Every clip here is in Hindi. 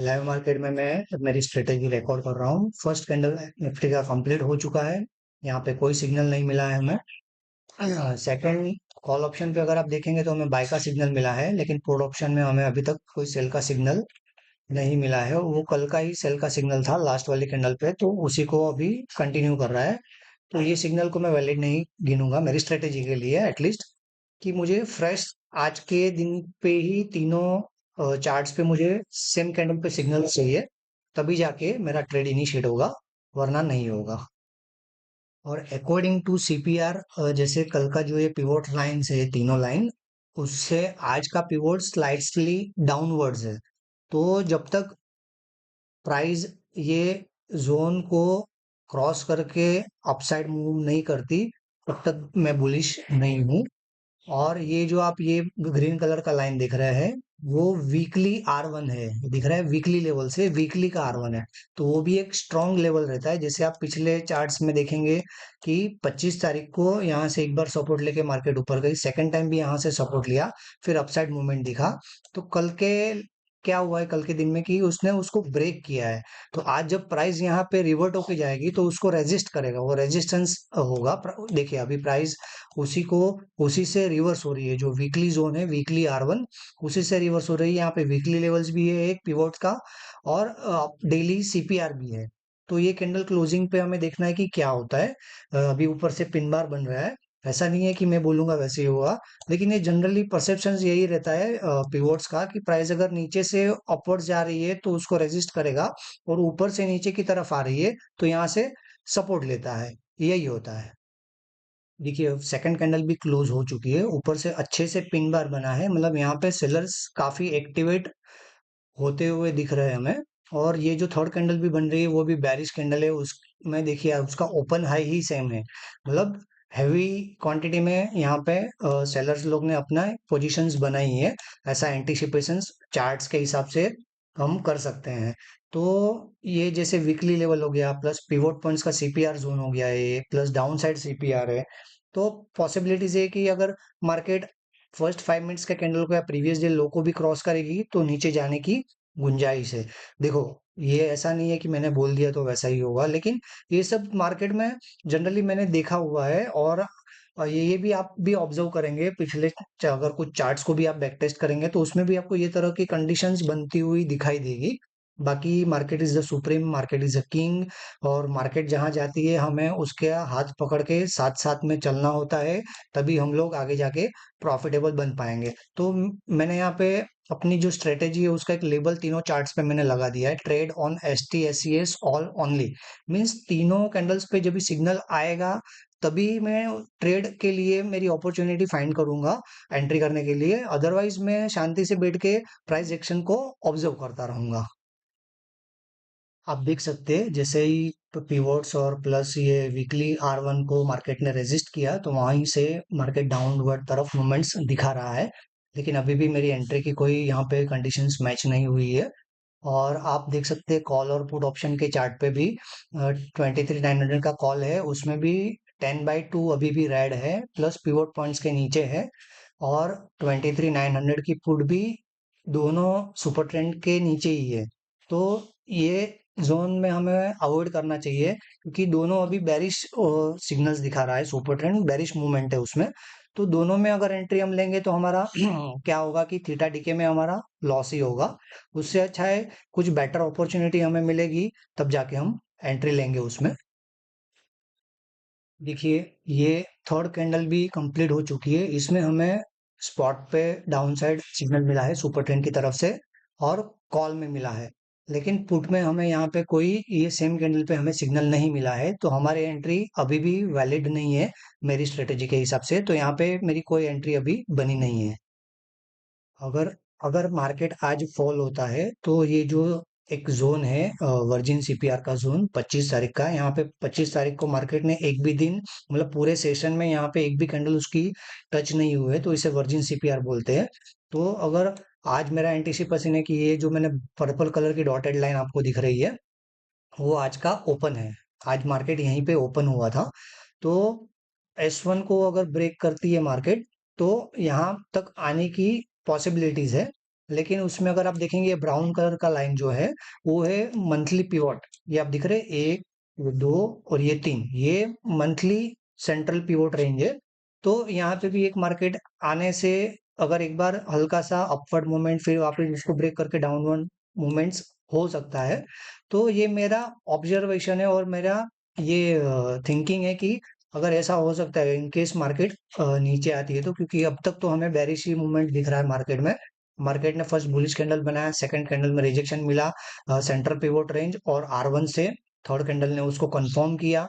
लाइव मार्केट में मैं मेरी स्ट्रेटेजी रिकॉर्ड कर रहा हूँ। फर्स्ट कैंडल निफ्टी का कंप्लीट हो चुका है। यहाँ पे कोई सिग्नल नहीं मिला है हमें। सेकंड कॉल ऑप्शन पे अगर आप देखेंगे तो हमें बाय का सिग्नल मिला है, लेकिन पुट ऑप्शन में हमें अभी तक कोई सेल का सिग्नल नहीं मिला है। वो कल का ही सेल का सिग्नल था लास्ट वाली कैंडल पे, तो उसी को अभी कंटिन्यू कर रहा है। तो ये सिग्नल को मैं वैलिड नहीं गिनूंगा मेरी स्ट्रेटेजी के लिए, एटलीस्ट कि मुझे फ्रेश आज के दिन पे ही तीनों चार्ट्स पे मुझे सेम कैंडल पे सिग्नल चाहिए, तभी जाके मेरा ट्रेड इनिशिएट होगा, वरना नहीं होगा। और अकॉर्डिंग टू सीपीआर, जैसे कल का जो ये पिवोट लाइंस है, तीनों लाइन, उससे आज का पिवोट स्लाइटली डाउनवर्ड्स है। तो जब तक प्राइस ये जोन को क्रॉस करके अपसाइड मूव नहीं करती, तब तक मैं बुलिश नहीं हूँ। और ये जो आप ये ग्रीन कलर का लाइन देख रहे हैं, वो वीकली R1 है। ये दिख रहा है वीकली लेवल से, वीकली का R1 है। तो वो भी एक स्ट्रॉन्ग लेवल रहता है। जैसे आप पिछले चार्ट्स में देखेंगे कि 25 तारीख को यहाँ से एक बार सपोर्ट लेके मार्केट ऊपर गई, सेकंड टाइम भी यहाँ से सपोर्ट लिया, फिर अपसाइड मूवमेंट दिखा। तो कल के क्या हुआ है, कल के दिन में कि उसने उसको ब्रेक किया है। तो आज जब प्राइस यहाँ पे रिवर्ट होके जाएगी तो उसको रेजिस्ट करेगा, वो रेजिस्टेंस होगा। देखिए अभी प्राइस उसी को उसी से रिवर्स हो रही है। जो वीकली जोन है, वीकली R1, उसी से रिवर्स हो रही है। यहाँ पे वीकली लेवल्स भी है एक पिवोट का, और डेली सीपीआर भी है। तो ये कैंडल क्लोजिंग पे हमें देखना है कि क्या होता है। अभी ऊपर से पिन बार बन रहा है। ऐसा नहीं है कि मैं बोलूंगा वैसे ही होगा, लेकिन ये जनरली परसेप्शन यही रहता है पिवोट्स का, कि प्राइस अगर नीचे से अपवर्ड जा रही है तो उसको रेजिस्ट करेगा, और ऊपर से नीचे की तरफ आ रही है तो यहाँ से सपोर्ट लेता है। यही होता है। देखिए सेकंड कैंडल भी क्लोज हो चुकी है, ऊपर से अच्छे से पिन बार बना है, मतलब यहाँ पे सेलर्स काफी एक्टिवेट होते हुए दिख रहे हैं हमें। और ये जो थर्ड कैंडल भी बन रही है वो भी बैरिश कैंडल है। उसमें देखिए उसका ओपन हाई ही सेम है, मतलब हैवी क्वांटिटी में यहाँ पे सेलर्स लोग ने अपना पोजीशंस बनाई है। ऐसा एंटीसिपेशंस चार्ट्स के हिसाब से हम कर सकते हैं। तो ये जैसे वीकली लेवल हो गया, प्लस पिवोट पॉइंट्स का सीपीआर जोन हो गया है, प्लस डाउन साइड सीपीआर है। तो पॉसिबिलिटीज है कि अगर मार्केट फर्स्ट 5 मिनट्स के कैंडल को या प्रीवियस डे लो को भी क्रॉस करेगी तो नीचे जाने की गुंजाइश है। देखो ये ऐसा नहीं है कि मैंने बोल दिया तो वैसा ही होगा, लेकिन ये सब मार्केट में जनरली मैंने देखा हुआ है। और ये भी आप भी ऑब्जर्व करेंगे पिछले अगर कुछ चार्ट्स को भी आप बैक टेस्ट करेंगे तो उसमें भी आपको ये तरह की कंडीशंस बनती हुई दिखाई देगी। बाकी market is the supreme, market is the king. और मार्केट जहां जाती है हमें उसके हाथ पकड़ के साथ साथ में चलना होता है, तभी हम लोग आगे जाके प्रॉफिटेबल बन पाएंगे। तो मैंने यहाँ पे अपनी जो स्ट्रेटेजी है उसका एक लेबल तीनों चार्ट्स पे मैंने लगा दिया है, trade on ST SCS all only. Means तीनों कैंडल्स पे जब भी सिग्नल आएगा तभी मैं ट्रेड के लिए मेरी अपॉर्चुनिटी फाइंड करूंगा एंट्री करने के लिए। अदरवाइज मैं शांति से बैठ के प्राइस एक्शन को ऑब्जर्व करता रहूंगा। आप देख सकते हैं जैसे ही पिवोट्स और प्लस ये वीकली R1 को मार्केट ने रेजिस्ट किया तो वहीं से मार्केट डाउनवर्ड तरफ मूवमेंट्स दिखा रहा है। लेकिन अभी भी मेरी एंट्री की कोई यहाँ पे कंडीशंस मैच नहीं हुई है। और आप देख सकते हैं कॉल और पुट ऑप्शन के चार्ट पे भी 23,900 का कॉल है, उसमें भी 10/2 अभी भी रेड है, प्लस पिवोट पॉइंट्स के नीचे है। और 23,900 की पुट भी दोनों सुपर ट्रेंड के नीचे ही है। तो ये जोन में हमें अवॉइड करना चाहिए, क्योंकि दोनों अभी बेरिश सिग्नल्स दिखा रहा है, सुपर ट्रेंड बेरिश मूवमेंट है उसमें। तो दोनों में अगर एंट्री हम लेंगे तो हमारा क्या होगा कि थीटा डीके में हमारा लॉस ही होगा। उससे अच्छा है कुछ बेटर अपॉर्चुनिटी हमें मिलेगी, तब जाके हम एंट्री लेंगे उसमें। देखिए ये थर्ड कैंडल भी कंप्लीट हो चुकी है, इसमें हमें स्पॉट पे डाउन साइड सिग्नल मिला है सुपर ट्रेंड की तरफ से, और कॉल में मिला है। लेकिन पुट में हमें यहाँ पे कोई ये सेम कैंडल पे हमें सिग्नल नहीं मिला है, तो हमारी एंट्री अभी भी वैलिड नहीं है मेरी स्ट्रेटेजी के हिसाब से। तो यहाँ पे मेरी कोई एंट्री अभी बनी नहीं है। अगर अगर मार्केट आज फॉल होता है तो ये जो एक जोन है वर्जिन सीपीआर का जोन 25 तारीख का, यहाँ पे 25 तारीख को मार्केट ने एक भी दिन, मतलब पूरे सेशन में यहाँ पे एक भी कैंडल उसकी टच नहीं हुए, तो इसे वर्जिन सीपीआर बोलते हैं। तो अगर आज मेरा एंटीसिपेशन है कि ये जो मैंने पर्पल कलर की डॉटेड लाइन आपको दिख रही है वो आज का ओपन है। आज मार्केट यहीं पे ओपन हुआ था। तो S1 को अगर ब्रेक करती है मार्केट तो यहाँ तक आने की पॉसिबिलिटीज है। लेकिन उसमें अगर आप देखेंगे ब्राउन कलर का लाइन जो है वो है मंथली पिवट। ये आप दिख रहे हैं, एक, ये दो और ये तीन, ये मंथली सेंट्रल पिवट रेंज है। तो यहाँ पे भी एक मार्केट आने से अगर एक बार हल्का सा अपवर्ड मूवमेंट फिर वापस इसको ब्रेक करके डाउनवर्ड मूवमेंट्स हो सकता है। तो ये मेरा ऑब्जर्वेशन है और मेरा ये थिंकिंग है कि अगर ऐसा हो सकता है इन केस मार्केट नीचे आती है तो, क्योंकि अब तक तो हमें बेरिश ही मूवमेंट दिख रहा है मार्केट में। मार्केट ने फर्स्ट बुलिश कैंडल बनाया, सेकंड कैंडल में रिजेक्शन मिला सेंटर पिवोट रेंज और R1 से, थर्ड कैंडल ने उसको कंफर्म किया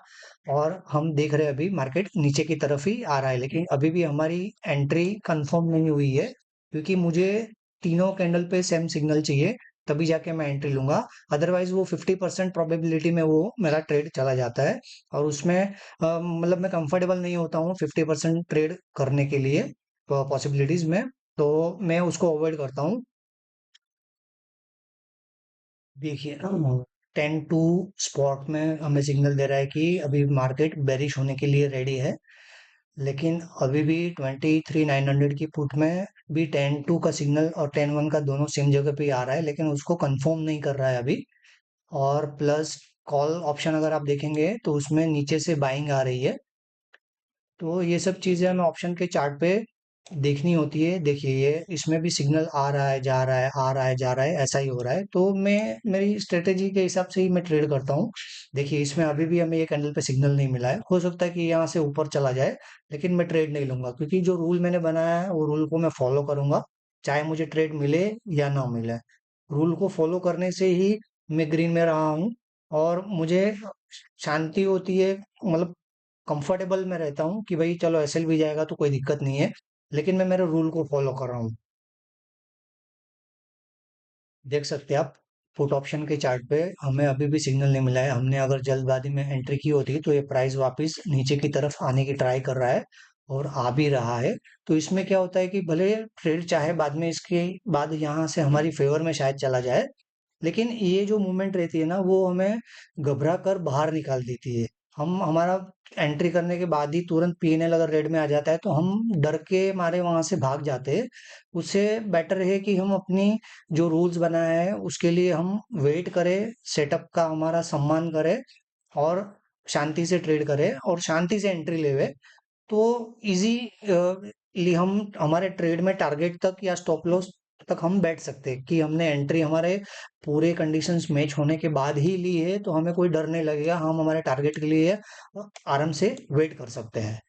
और हम देख रहे हैं अभी मार्केट नीचे की तरफ ही आ रहा है। लेकिन अभी भी हमारी एंट्री कंफर्म नहीं हुई है, क्योंकि मुझे तीनों कैंडल पे सेम सिग्नल चाहिए, तभी जाके मैं एंट्री लूंगा। अदरवाइज वो 50% प्रोबेबिलिटी में वो मेरा ट्रेड चला जाता है और उसमें मतलब मैं कंफर्टेबल नहीं होता हूँ 50% ट्रेड करने के लिए पॉसिबिलिटीज में। तो मैं उसको अवॉइड करता हूँ। देखिए, 10 टू स्पॉट में हमें सिग्नल दे रहा है कि अभी मार्केट बेरिश होने के लिए रेडी है। लेकिन अभी भी 23,900 की पुट में भी 10-2 का सिग्नल और 10-1 का दोनों सेम जगह पे ही आ रहा है, लेकिन उसको कंफर्म नहीं कर रहा है अभी। और प्लस कॉल ऑप्शन अगर आप देखेंगे तो उसमें नीचे से बाइंग आ रही है। तो ये सब चीजें हमें ऑप्शन के चार्ट पे देखनी होती है। देखिए, ये इसमें भी सिग्नल आ रहा है, जा रहा है, आ रहा है, जा रहा है, ऐसा ही हो रहा है। तो मैं मेरी स्ट्रेटेजी के हिसाब से ही मैं ट्रेड करता हूँ। देखिए, इसमें अभी भी हमें ये कैंडल पे सिग्नल नहीं मिला है, हो सकता है कि यहाँ से ऊपर चला जाए, लेकिन मैं ट्रेड नहीं लूंगा, क्योंकि जो रूल मैंने बनाया है वो रूल को मैं फॉलो करूंगा, चाहे मुझे ट्रेड मिले या ना मिले। रूल को फॉलो करने से ही मैं ग्रीन में रहा हूँ और मुझे शांति होती है, मतलब कंफर्टेबल में रहता हूँ कि भाई चलो एसएल भी जाएगा तो कोई दिक्कत नहीं है, लेकिन मैं मेरे रूल को फॉलो कर रहा हूँ। देख सकते हैं आप, पुट ऑप्शन के चार्ट पे हमें अभी भी सिग्नल नहीं मिला है। हमने अगर जल्दबाजी में एंट्री की होती तो ये प्राइस वापस नीचे की तरफ आने की ट्राई कर रहा है और आ भी रहा है। तो इसमें क्या होता है कि भले ट्रेड चाहे बाद में इसके बाद यहाँ से हमारी फेवर में शायद चला जाए, लेकिन ये जो मूवमेंट रहती है ना वो हमें घबरा कर बाहर निकाल देती है। हम हमारा एंट्री करने के बाद ही तुरंत पीएनएल अगर रेड में आ जाता है तो हम डर के मारे वहां से भाग जाते हैं। उससे बेटर है कि हम अपनी जो रूल्स बनाए हैं उसके लिए हम वेट करें, सेटअप का हमारा सम्मान करें और शांति से ट्रेड करें और शांति से एंट्री लेवे। तो इजी हम हमारे ट्रेड में टारगेट तक या स्टॉप लॉस तक हम बैठ सकते हैं कि हमने एंट्री हमारे पूरे कंडीशंस मैच होने के बाद ही ली है, तो हमें कोई डर नहीं लगेगा, हम हमारे टारगेट के लिए आराम से वेट कर सकते हैं।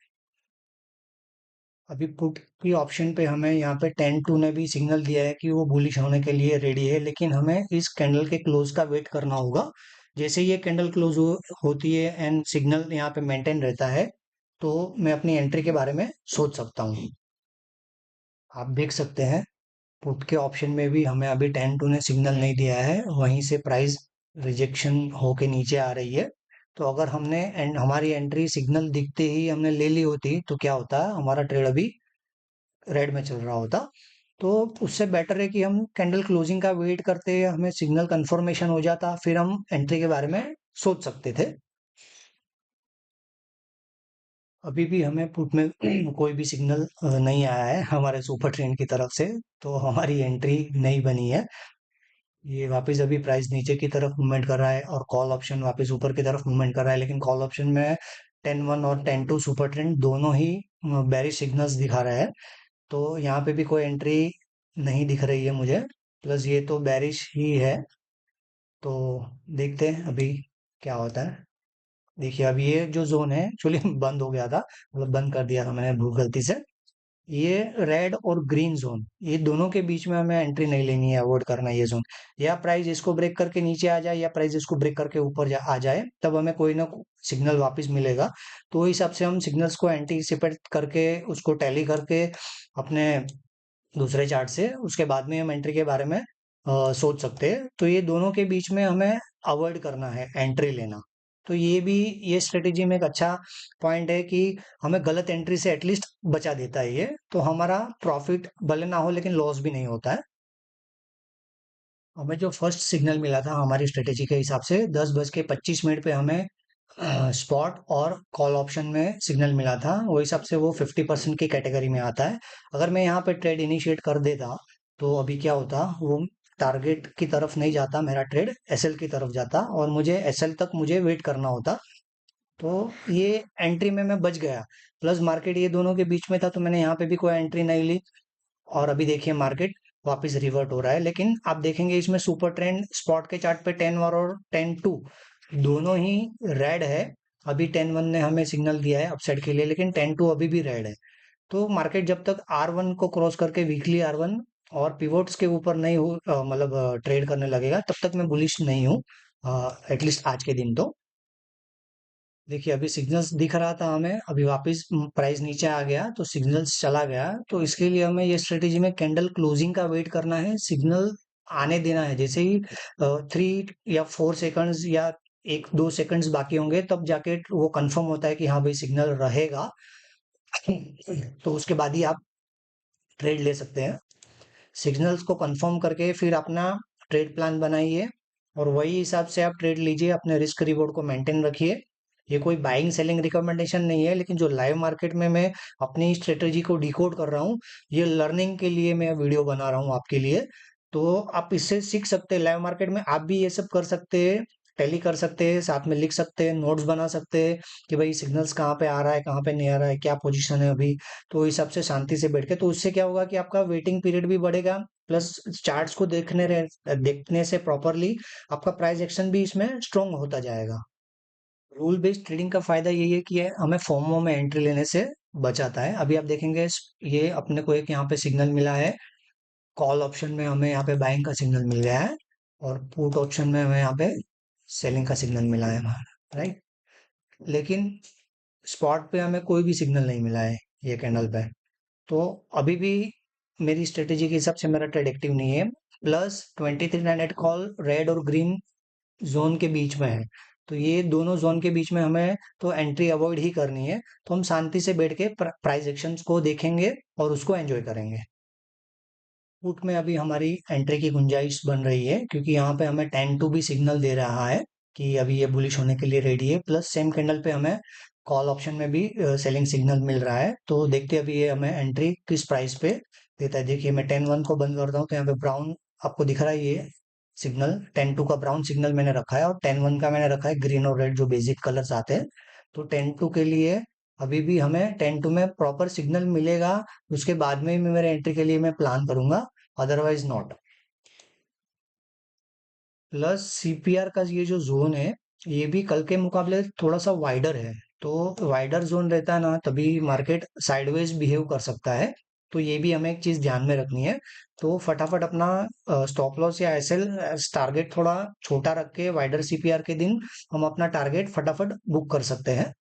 अभी पुट की ऑप्शन पे हमें यहाँ पे 10-2 ने भी सिग्नल दिया है कि वो बुलिश होने के लिए रेडी है, लेकिन हमें इस कैंडल के क्लोज का वेट करना होगा। जैसे ये कैंडल क्लोज होती है एंड सिग्नल यहाँ पे मेंटेन रहता है, तो मैं अपनी एंट्री के बारे में सोच सकता हूँ। आप देख सकते हैं पुट के ऑप्शन में भी हमें अभी 10-2 ने सिग्नल नहीं दिया है, वहीं से प्राइस रिजेक्शन होके नीचे आ रही है। तो अगर हमने एंड हमारी एंट्री सिग्नल दिखते ही हमने ले ली होती तो क्या होता, हमारा ट्रेड अभी रेड में चल रहा होता। तो उससे बेटर है कि हम कैंडल क्लोजिंग का वेट करते, हमें सिग्नल कंफर्मेशन हो जाता, फिर हम एंट्री के बारे में सोच सकते थे। अभी भी हमें पुट में कोई भी सिग्नल नहीं आया है हमारे सुपर ट्रेंड की तरफ से, तो हमारी एंट्री नहीं बनी है। ये वापस अभी प्राइस नीचे की तरफ मूवमेंट कर रहा है और कॉल ऑप्शन वापस ऊपर की तरफ मूवमेंट कर रहा है, लेकिन कॉल ऑप्शन में 10-1 और 10-2 सुपर ट्रेंड दोनों ही बेरिश सिग्नल्स दिखा रहा है। तो यहाँ पे भी कोई एंट्री नहीं दिख रही है मुझे, प्लस ये तो बेरिश ही है। तो देखते हैं अभी क्या होता है। देखिए, अभी ये जो जोन है एक्चुअली बंद हो गया था, मतलब बंद कर दिया था मैंने भूल गलती से। ये रेड और ग्रीन जोन, ये दोनों के बीच में हमें एंट्री नहीं लेनी है, अवॉइड करना है ये जोन। या प्राइस इसको ब्रेक करके नीचे आ जाए या प्राइस इसको ब्रेक करके ऊपर आ जाए, तब हमें कोई ना सिग्नल वापस मिलेगा। तो उस हिसाब से हम सिग्नल्स को एंटीसिपेट करके उसको टैली करके अपने दूसरे चार्ट से उसके बाद में हम एंट्री के बारे में सोच सकते हैं। तो ये दोनों के बीच में हमें अवॉइड करना है एंट्री लेना। तो ये भी, ये स्ट्रेटेजी में एक अच्छा पॉइंट है कि हमें गलत एंट्री से एटलीस्ट बचा देता है ये, तो हमारा प्रॉफिट भले ना हो लेकिन लॉस भी नहीं होता है। हमें जो फर्स्ट सिग्नल मिला था हमारी स्ट्रेटेजी के हिसाब से 10:25 पे हमें स्पॉट और कॉल ऑप्शन में सिग्नल मिला था, वो हिसाब से वो 50% की कैटेगरी में आता है। अगर मैं यहाँ पे ट्रेड इनिशिएट कर देता तो अभी क्या होता, वो टारगेट की तरफ नहीं जाता, मेरा ट्रेड एसएल की तरफ जाता और मुझे एसएल तक मुझे वेट करना होता। तो ये एंट्री में मैं बच गया। प्लस मार्केट ये दोनों के बीच में था, तो मैंने यहाँ पे भी कोई एंट्री नहीं ली। और अभी देखिए मार्केट वापस रिवर्ट हो रहा है, लेकिन आप देखेंगे इसमें सुपर ट्रेंड स्पॉट के चार्ट पे 10 वन और 10 टू दोनों ही रेड है। अभी 10 वन ने हमें सिग्नल दिया है अपसाइड के लिए, लेकिन 10 टू अभी भी रेड है। तो मार्केट जब तक R1 को क्रॉस करके वीकली R1 और पिवोट्स के ऊपर नहीं हो, मतलब ट्रेड करने लगेगा, तब तक मैं बुलिश नहीं हूँ, एटलीस्ट आज के दिन तो। देखिए अभी सिग्नल्स दिख रहा था हमें, अभी वापस प्राइस नीचे आ गया तो सिग्नल्स चला गया, तो इसके लिए हमें ये स्ट्रेटेजी में कैंडल क्लोजिंग का वेट करना है, सिग्नल आने देना है। जैसे ही 3 या 4 सेकंड्स या 1-2 सेकंड्स बाकी होंगे, तब जाके वो कंफर्म होता है कि हाँ भाई सिग्नल रहेगा। तो उसके बाद ही आप ट्रेड ले सकते हैं। सिग्नल्स को कंफर्म करके फिर अपना ट्रेड प्लान बनाइए और वही हिसाब से आप ट्रेड लीजिए, अपने रिस्क रिवॉर्ड को मेंटेन रखिए। ये कोई बाइंग सेलिंग रिकमेंडेशन नहीं है, लेकिन जो लाइव मार्केट में मैं अपनी स्ट्रेटेजी को डिकोड कर रहा हूँ, ये लर्निंग के लिए मैं वीडियो बना रहा हूँ आपके लिए। तो आप इससे सीख सकते हैं, लाइव मार्केट में आप भी ये सब कर सकते हैं, टैली कर सकते हैं, साथ में लिख सकते हैं, नोट्स बना सकते हैं कि भाई सिग्नल्स कहाँ पे आ रहा है, कहाँ पे नहीं आ रहा है, क्या पोजीशन है अभी। तो इस हिसाब से शांति से बैठ के, तो उससे क्या होगा कि आपका वेटिंग पीरियड भी बढ़ेगा, प्लस चार्ट्स को देखने से प्रॉपरली आपका प्राइस एक्शन भी इसमें स्ट्रोंग होता जाएगा। रूल बेस्ड ट्रेडिंग का फायदा यही है कि ये हमें फोमो में एंट्री लेने से बचाता है। अभी आप देखेंगे ये अपने को एक यहाँ पे सिग्नल मिला है, कॉल ऑप्शन में हमें यहाँ पे बाइंग का सिग्नल मिल गया है, और पुट ऑप्शन में हमें यहाँ पे सेलिंग का सिग्नल मिला है, राइट। लेकिन स्पॉट पे हमें कोई भी सिग्नल नहीं मिला है ये कैंडल पे। तो अभी भी मेरी स्ट्रेटेजी के हिसाब से मेरा ट्रेड एक्टिव नहीं है। प्लस 23 कॉल रेड और ग्रीन जोन के बीच में है, तो ये दोनों जोन के बीच में हमें तो एंट्री अवॉइड ही करनी है। तो हम शांति से बैठ के प्राइस एक्शंस को देखेंगे और उसको एंजॉय करेंगे। पुट में अभी हमारी एंट्री की गुंजाइश बन रही है, क्योंकि यहाँ पे हमें 10 टू भी सिग्नल दे रहा है कि अभी ये बुलिश होने के लिए रेडी है। प्लस सेम कैंडल पे हमें कॉल ऑप्शन में भी सेलिंग सिग्नल मिल रहा है। तो देखते हैं अभी ये हमें एंट्री किस प्राइस पे देता है। देखिए मैं 10 वन को बंद करता हूँ, तो यहाँ पे ब्राउन आपको दिख रहा है, ये सिग्नल 10 टू का ब्राउन सिग्नल मैंने रखा है, और 10 वन का मैंने रखा है ग्रीन और रेड जो बेसिक कलर्स आते हैं। तो 10 टू के लिए अभी भी हमें 10 टू में प्रॉपर सिग्नल मिलेगा, उसके बाद में ही मैं मेरे एंट्री के लिए मैं प्लान करूंगा, अदरवाइज नॉट। प्लस सीपीआर का ये जो जोन है, ये भी कल के मुकाबले थोड़ा सा वाइडर है। तो वाइडर जोन रहता है ना, तभी मार्केट साइडवेज बिहेव कर सकता है। तो ये भी हमें एक चीज ध्यान में रखनी है। तो फटाफट अपना स्टॉप लॉस या एसएल टारगेट थोड़ा छोटा रख के वाइडर सीपीआर के दिन हम अपना टारगेट फटाफट बुक कर सकते हैं।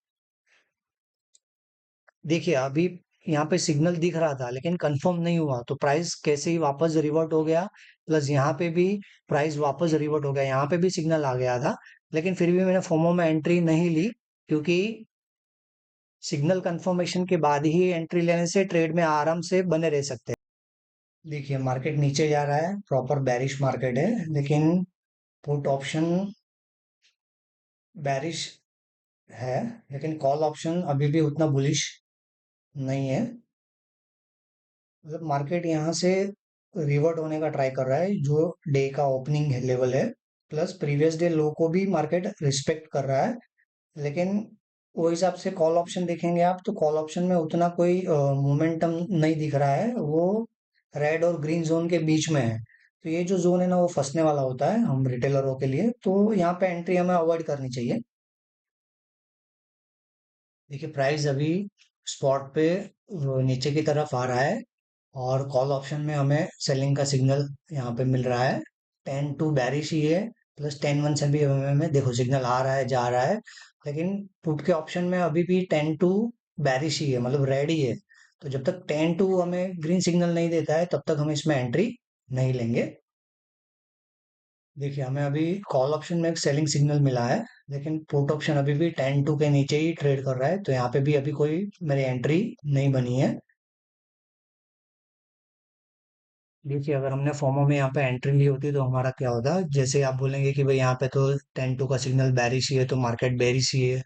देखिए अभी यहाँ पे सिग्नल दिख रहा था, लेकिन कंफर्म नहीं हुआ, तो प्राइस कैसे ही वापस रिवर्ट हो गया। प्लस यहाँ पे भी प्राइस वापस रिवर्ट हो गया, यहाँ पे भी सिग्नल आ गया था, लेकिन फिर भी मैंने फोमो में एंट्री नहीं ली, क्योंकि सिग्नल कंफर्मेशन के बाद ही एंट्री लेने से ट्रेड में आराम से बने रह सकते हैं। देखिए मार्केट नीचे जा रहा है, प्रॉपर बैरिश मार्केट है, लेकिन पुट ऑप्शन बैरिश है, लेकिन कॉल ऑप्शन अभी भी उतना बुलिश नहीं है। मतलब मार्केट यहाँ से रिवर्ट होने का ट्राई कर रहा है, जो डे का ओपनिंग लेवल है। प्लस प्रीवियस डे लो को भी मार्केट रिस्पेक्ट कर रहा है, लेकिन वो हिसाब से कॉल ऑप्शन देखेंगे आप, तो कॉल ऑप्शन में उतना कोई मोमेंटम नहीं दिख रहा है, वो रेड और ग्रीन जोन के बीच में है। तो ये जो जोन है ना, वो फंसने वाला होता है हम रिटेलरों के लिए, तो यहाँ पे एंट्री हमें अवॉइड करनी चाहिए। देखिए प्राइस अभी स्पॉट पे नीचे की तरफ आ रहा है, और कॉल ऑप्शन में हमें सेलिंग का सिग्नल यहाँ पे मिल रहा है। 10 टू बैरिश ही है, प्लस 10 वन से भी हमें देखो सिग्नल आ रहा है जा रहा है, लेकिन पुट के ऑप्शन में अभी भी 10 टू बैरिश ही है, मतलब रेड ही है। तो जब तक 10 टू हमें ग्रीन सिग्नल नहीं देता है, तब तक हम इसमें एंट्री नहीं लेंगे। देखिए हमें अभी कॉल ऑप्शन में एक सेलिंग सिग्नल मिला है, लेकिन पुट ऑप्शन अभी भी 10 टू के नीचे ही ट्रेड कर रहा है, तो यहाँ पे भी अभी कोई मेरी एंट्री नहीं बनी है। देखिए अगर हमने फोमो में यहाँ पे एंट्री ली होती तो हमारा क्या होता, जैसे आप बोलेंगे कि भाई यहाँ पे तो 10 टू का सिग्नल बेरिश ही है, तो मार्केट बेरिश ही है।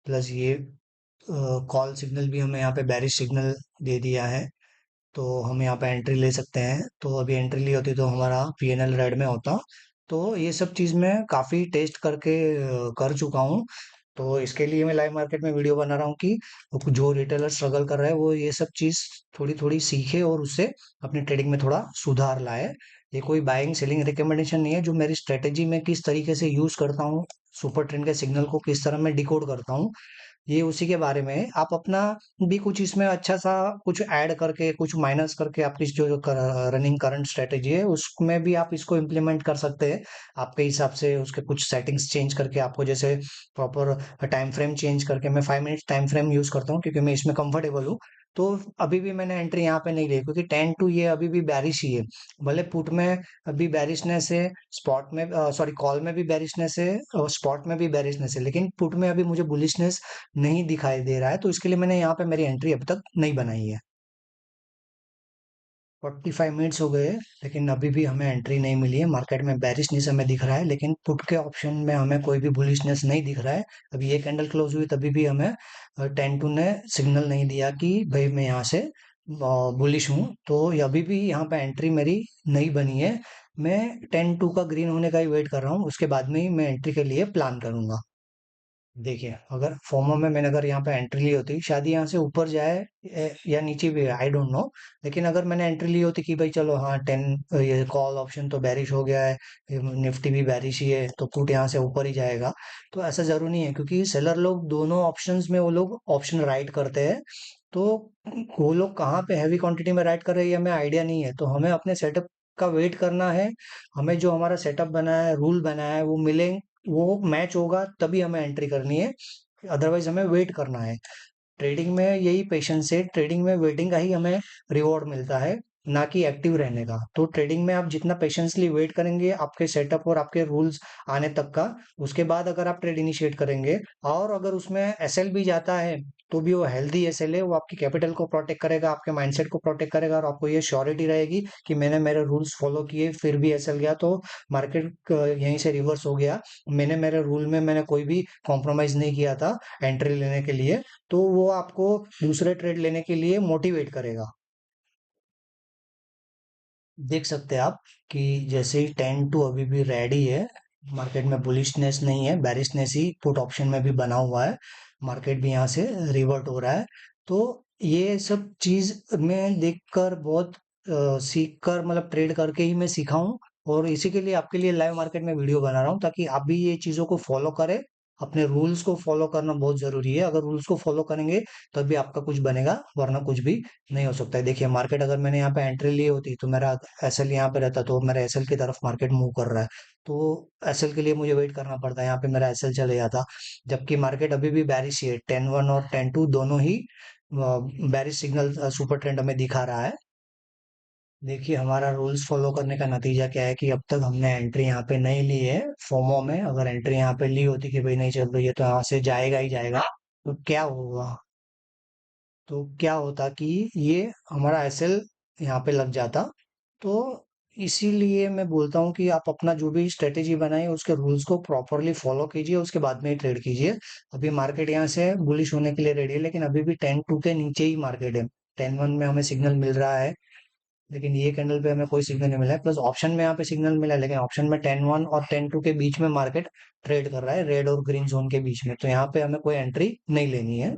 प्लस ये कॉल सिग्नल भी हमें यहाँ पे बेरिश सिग्नल दे दिया है, तो हम यहाँ पे एंट्री ले सकते हैं। तो अभी एंट्री ली होती तो हमारा पीएनएल रेड में होता। तो ये सब चीज़ मैं काफ़ी टेस्ट करके कर चुका हूँ। तो इसके लिए मैं लाइव मार्केट में वीडियो बना रहा हूँ कि जो रिटेलर स्ट्रगल कर रहा है वो ये सब चीज़ थोड़ी थोड़ी सीखे और उससे अपनी ट्रेडिंग में थोड़ा सुधार लाए। ये कोई बाइंग सेलिंग रिकमेंडेशन नहीं है, जो मेरी स्ट्रेटेजी में किस तरीके से यूज करता हूँ, सुपर ट्रेंड के सिग्नल को किस तरह मैं डिकोड करता हूँ, ये उसी के बारे में है। आप अपना भी कुछ इसमें अच्छा सा कुछ ऐड करके कुछ माइनस करके आपकी जो रनिंग करंट स्ट्रेटेजी है उसमें भी आप इसको इम्प्लीमेंट कर सकते हैं। आपके हिसाब से उसके कुछ सेटिंग्स चेंज करके आपको जैसे प्रॉपर टाइम फ्रेम चेंज करके, मैं 5 मिनट टाइम फ्रेम यूज करता हूँ क्योंकि मैं इसमें कंफर्टेबल हूँ। तो अभी भी मैंने एंट्री यहाँ पे नहीं ली क्योंकि 10 टू ये अभी भी बैरिश ही है। भले पुट में अभी बैरिशनेस है, स्पॉट में सॉरी कॉल में भी बैरिशनेस है और स्पॉट में भी बैरिशनेस है, लेकिन पुट में अभी मुझे बुलिशनेस नहीं दिखाई दे रहा है, तो इसके लिए मैंने यहाँ पे मेरी एंट्री अब तक नहीं बनाई है। 45 मिनट्स हो गए लेकिन अभी भी हमें एंट्री नहीं मिली है। मार्केट में बेरिशनेस हमें दिख रहा है लेकिन पुट के ऑप्शन में हमें कोई भी बुलिशनेस नहीं दिख रहा है। अभी ये कैंडल क्लोज हुई तभी भी हमें 10 टू ने सिग्नल नहीं दिया कि भाई मैं यहाँ से बुलिश हूँ। तो ये अभी भी यहाँ पे एंट्री मेरी नहीं बनी है। मैं 10 टू का ग्रीन होने का ही वेट कर रहा हूँ, उसके बाद में ही मैं एंट्री के लिए प्लान करूंगा। देखिए, अगर फोमो में मैंने अगर यहाँ पे एंट्री ली होती, शायद यहाँ से ऊपर जाए या नीचे भी, आई डोंट नो। लेकिन अगर मैंने एंट्री ली होती कि भाई चलो हाँ 10, ये कॉल ऑप्शन तो बैरिश हो गया है, निफ्टी भी बैरिश ही है, तो पुट यहाँ से ऊपर ही जाएगा। तो ऐसा जरूरी नहीं है क्योंकि सेलर लोग दोनों ऑप्शंस में वो लोग ऑप्शन राइट करते हैं। तो वो लोग कहाँ पे हैवी क्वांटिटी में राइट कर रहे हैं ये हमें आइडिया नहीं है, तो हमें अपने सेटअप का वेट करना है। हमें जो हमारा सेटअप बना है, रूल बना है, वो मिले, वो मैच होगा तभी हमें एंट्री करनी है, अदरवाइज हमें वेट करना है। ट्रेडिंग में यही पेशेंस है, ट्रेडिंग में वेटिंग का ही हमें रिवॉर्ड मिलता है, ना कि एक्टिव रहने का। तो ट्रेडिंग में आप जितना पेशेंसली वेट करेंगे आपके सेटअप और आपके रूल्स आने तक का, उसके बाद अगर आप ट्रेड इनिशिएट करेंगे, और अगर उसमें एसएल भी जाता है तो भी वो हेल्दी एसएल है, वो आपकी कैपिटल को प्रोटेक्ट करेगा, आपके माइंडसेट को प्रोटेक्ट करेगा, और आपको ये श्योरिटी रहेगी कि मैंने मेरे रूल्स फॉलो किए फिर भी एसएल गया तो मार्केट यहीं से रिवर्स हो गया। मैंने मेरे रूल में मैंने कोई भी कॉम्प्रोमाइज नहीं किया था एंट्री लेने के लिए, तो वो आपको दूसरे ट्रेड लेने के लिए मोटिवेट करेगा। देख सकते हैं आप कि जैसे ही 10 टू अभी भी रेडी है, मार्केट में बुलिशनेस नहीं है, बेरिशनेस ही पुट ऑप्शन में भी बना हुआ है। मार्केट भी यहाँ से रिवर्ट हो रहा है। तो ये सब चीज मैं देखकर बहुत सीख कर, मतलब ट्रेड करके ही मैं सीखा हूँ। और इसी के लिए आपके लिए लाइव मार्केट में वीडियो बना रहा हूँ ताकि आप भी ये चीजों को फॉलो करें। अपने रूल्स को फॉलो करना बहुत जरूरी है, अगर रूल्स को फॉलो करेंगे तभी आपका कुछ बनेगा, वरना कुछ भी नहीं हो सकता है। देखिए, मार्केट अगर मैंने यहाँ पे एंट्री ली होती तो मेरा एसएल यहाँ पे रहता, तो मेरा एसएल की तरफ मार्केट मूव कर रहा है, तो एसएल के लिए मुझे वेट करना पड़ता है, यहाँ पे मेरा एसएल चले जाता। जबकि मार्केट अभी भी बैरिश ही है, 10-1 और 10-2 दोनों ही बैरिश सिग्नल सुपर ट्रेंड हमें दिखा रहा है। देखिए, हमारा रूल्स फॉलो करने का नतीजा क्या है कि अब तक हमने एंट्री यहाँ पे नहीं ली है। फोमो में अगर एंट्री यहाँ पे ली होती कि भाई नहीं चल रही है तो यहाँ से जाएगा ही जाएगा, तो क्या होगा, तो क्या होता कि ये हमारा एसएल यहाँ पे लग जाता। तो इसीलिए मैं बोलता हूँ कि आप अपना जो भी स्ट्रेटेजी बनाए उसके रूल्स को प्रॉपरली फॉलो कीजिए, उसके बाद में ही ट्रेड कीजिए। अभी मार्केट यहाँ से बुलिश होने के लिए रेडी है लेकिन अभी भी 10-2 के नीचे ही मार्केट है। 10-1 में हमें सिग्नल मिल रहा है लेकिन ये कैंडल पे हमें कोई सिग्नल नहीं मिला है, प्लस ऑप्शन में यहाँ पे सिग्नल मिला है लेकिन ऑप्शन में 10-1 और 10-2 के बीच में मार्केट ट्रेड कर रहा है, रेड और ग्रीन जोन के बीच में, तो यहाँ पे हमें कोई एंट्री नहीं लेनी है।